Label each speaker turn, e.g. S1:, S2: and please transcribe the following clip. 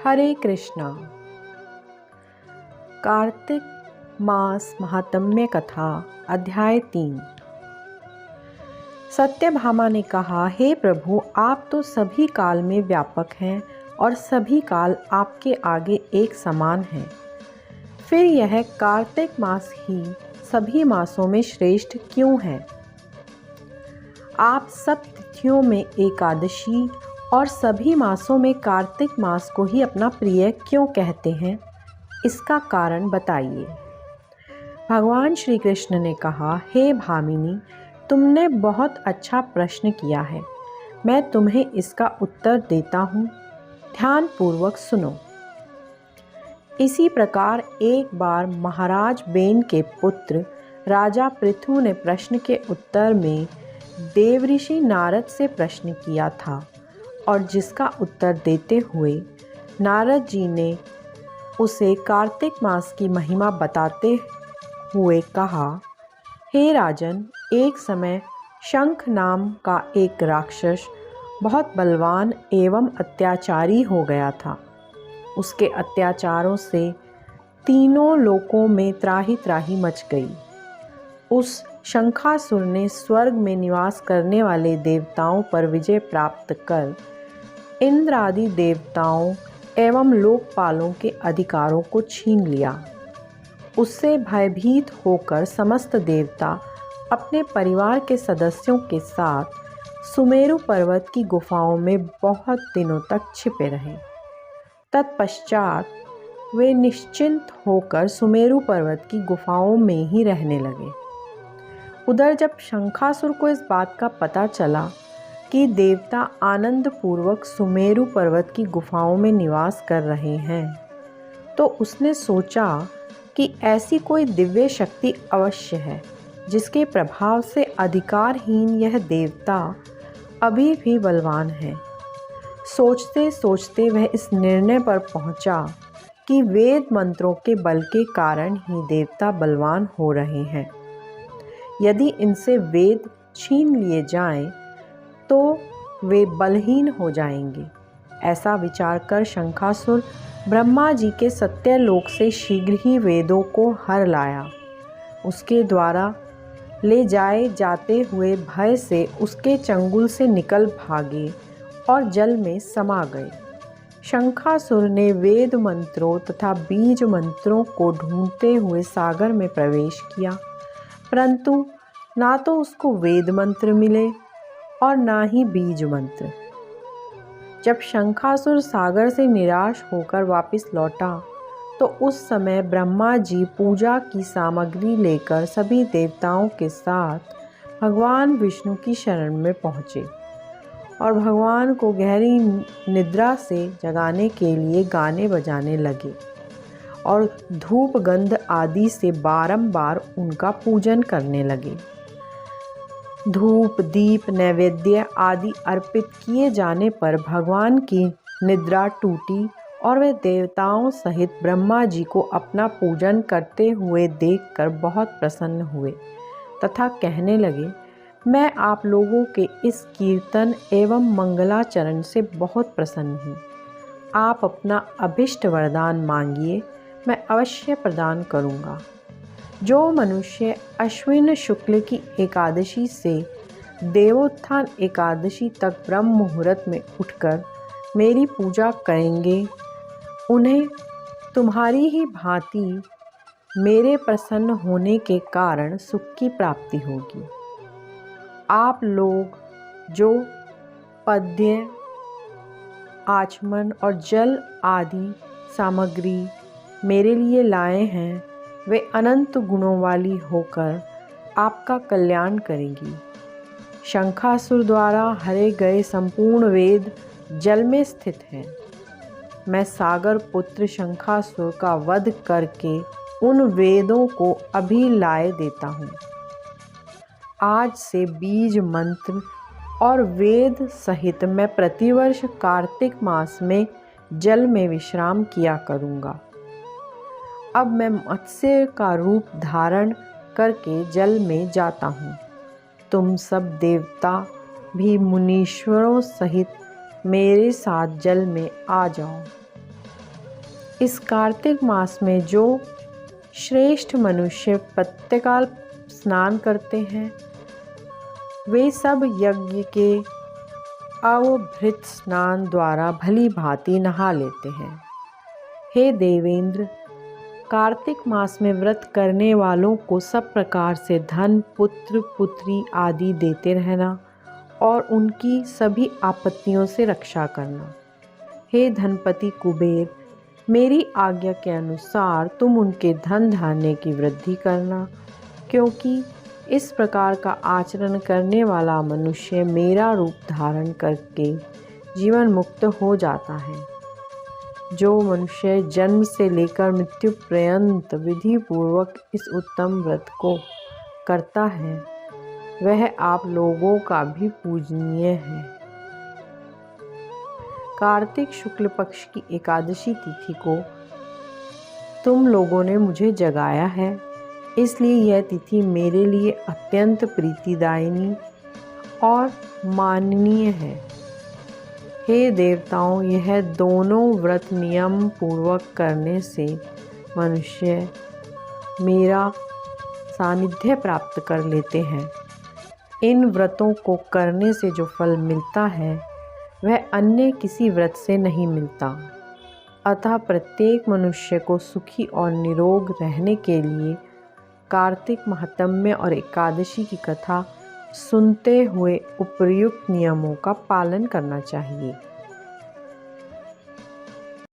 S1: हरे कृष्णा। कार्तिक मास महात्म्य कथा अध्याय 3। सत्यभामा ने कहा, हे प्रभु, आप तो सभी काल में व्यापक हैं और सभी काल आपके आगे एक समान हैं। फिर यह कार्तिक मास ही सभी मासों में श्रेष्ठ क्यों है? आप सब तिथियों में एकादशी और सभी मासों में कार्तिक मास को ही अपना प्रिय क्यों कहते हैं? इसका कारण बताइए। भगवान श्री कृष्ण ने कहा, हे भामिनी, तुमने बहुत अच्छा प्रश्न किया है। मैं तुम्हें इसका उत्तर देता हूँ, ध्यानपूर्वक सुनो। इसी प्रकार एक बार महाराज बेन के पुत्र राजा पृथु ने प्रश्न के उत्तर में देवऋषि नारद से प्रश्न किया था और जिसका उत्तर देते हुए नारद जी ने उसे कार्तिक मास की महिमा बताते हुए कहा, हे राजन, एक समय शंख नाम का एक राक्षस बहुत बलवान एवं अत्याचारी हो गया था। उसके अत्याचारों से तीनों लोकों में त्राही त्राही मच गई। उस शंखासुर ने स्वर्ग में निवास करने वाले देवताओं पर विजय प्राप्त कर इंद्र आदि देवताओं एवं लोकपालों के अधिकारों को छीन लिया। उससे भयभीत होकर समस्त देवता अपने परिवार के सदस्यों के साथ सुमेरु पर्वत की गुफाओं में बहुत दिनों तक छिपे रहे। तत्पश्चात वे निश्चिंत होकर सुमेरु पर्वत की गुफाओं में ही रहने लगे। उधर जब शंखासुर को इस बात का पता चला कि देवता आनंद पूर्वक सुमेरु पर्वत की गुफाओं में निवास कर रहे हैं, तो उसने सोचा कि ऐसी कोई दिव्य शक्ति अवश्य है जिसके प्रभाव से अधिकारहीन यह देवता अभी भी बलवान है। सोचते सोचते वह इस निर्णय पर पहुंचा कि वेद मंत्रों के बल के कारण ही देवता बलवान हो रहे हैं। यदि इनसे वेद छीन लिए जाएं, तो वे बलहीन हो जाएंगे। ऐसा विचार कर शंखासुर ब्रह्मा जी के सत्यलोक से शीघ्र ही वेदों को हर लाया। उसके द्वारा ले जाए जाते हुए भय से उसके चंगुल से निकल भागे और जल में समा गए। शंखासुर ने वेद मंत्रों तथा बीज मंत्रों को ढूंढते हुए सागर में प्रवेश किया, परंतु ना तो उसको वेद मंत्र मिले और ना ही बीज मंत्र। जब शंखासुर सागर से निराश होकर वापस लौटा, तो उस समय ब्रह्मा जी पूजा की सामग्री लेकर सभी देवताओं के साथ भगवान विष्णु की शरण में पहुँचे और भगवान को गहरी निद्रा से जगाने के लिए गाने बजाने लगे और धूप गंध आदि से बारंबार उनका पूजन करने लगे। धूप दीप नैवेद्य आदि अर्पित किए जाने पर भगवान की निद्रा टूटी और वे देवताओं सहित ब्रह्मा जी को अपना पूजन करते हुए देखकर बहुत प्रसन्न हुए तथा कहने लगे, मैं आप लोगों के इस कीर्तन एवं मंगलाचरण से बहुत प्रसन्न हूँ। आप अपना अभिष्ट वरदान मांगिए, मैं अवश्य प्रदान करूँगा। जो मनुष्य अश्विन शुक्ल की एकादशी से देवोत्थान एकादशी तक ब्रह्म मुहूर्त में उठकर मेरी पूजा करेंगे, उन्हें तुम्हारी ही भांति मेरे प्रसन्न होने के कारण सुख की प्राप्ति होगी। आप लोग जो पद्य, आचमन और जल आदि सामग्री मेरे लिए लाए हैं, वे अनंत गुणों वाली होकर आपका कल्याण करेंगी। शंखासुर द्वारा हरे गए संपूर्ण वेद जल में स्थित हैं। मैं सागर पुत्र शंखासुर का वध करके उन वेदों को अभी लाए देता हूँ। आज से बीज मंत्र और वेद सहित मैं प्रतिवर्ष कार्तिक मास में जल में विश्राम किया करूँगा। अब मैं मत्स्य का रूप धारण करके जल में जाता हूँ। तुम सब देवता भी मुनीश्वरों सहित मेरे साथ जल में आ जाओ। इस कार्तिक मास में जो श्रेष्ठ मनुष्य प्रातःकाल स्नान करते हैं वे सब यज्ञ के अवभृत स्नान द्वारा भली भांति नहा लेते हैं। हे देवेंद्र, कार्तिक मास में व्रत करने वालों को सब प्रकार से धन, पुत्र पुत्री आदि देते रहना और उनकी सभी आपत्तियों से रक्षा करना। हे धनपति कुबेर, मेरी आज्ञा के अनुसार तुम उनके धन धान्य की वृद्धि करना, क्योंकि इस प्रकार का आचरण करने वाला मनुष्य मेरा रूप धारण करके जीवन मुक्त हो जाता है। जो मनुष्य जन्म से लेकर मृत्यु पर्यंत विधि पूर्वक इस उत्तम व्रत को करता है वह आप लोगों का भी पूजनीय है। कार्तिक शुक्ल पक्ष की एकादशी तिथि को तुम लोगों ने मुझे जगाया है, इसलिए यह तिथि मेरे लिए अत्यंत प्रीतिदायिनी और माननीय है। हे देवताओं, यह दोनों व्रत नियम पूर्वक करने से मनुष्य मेरा सानिध्य प्राप्त कर लेते हैं। इन व्रतों को करने से जो फल मिलता है वह अन्य किसी व्रत से नहीं मिलता। अतः प्रत्येक मनुष्य को सुखी और निरोग रहने के लिए कार्तिक महात्म्य और एकादशी की कथा सुनते हुए उपर्युक्त नियमों का पालन करना चाहिए।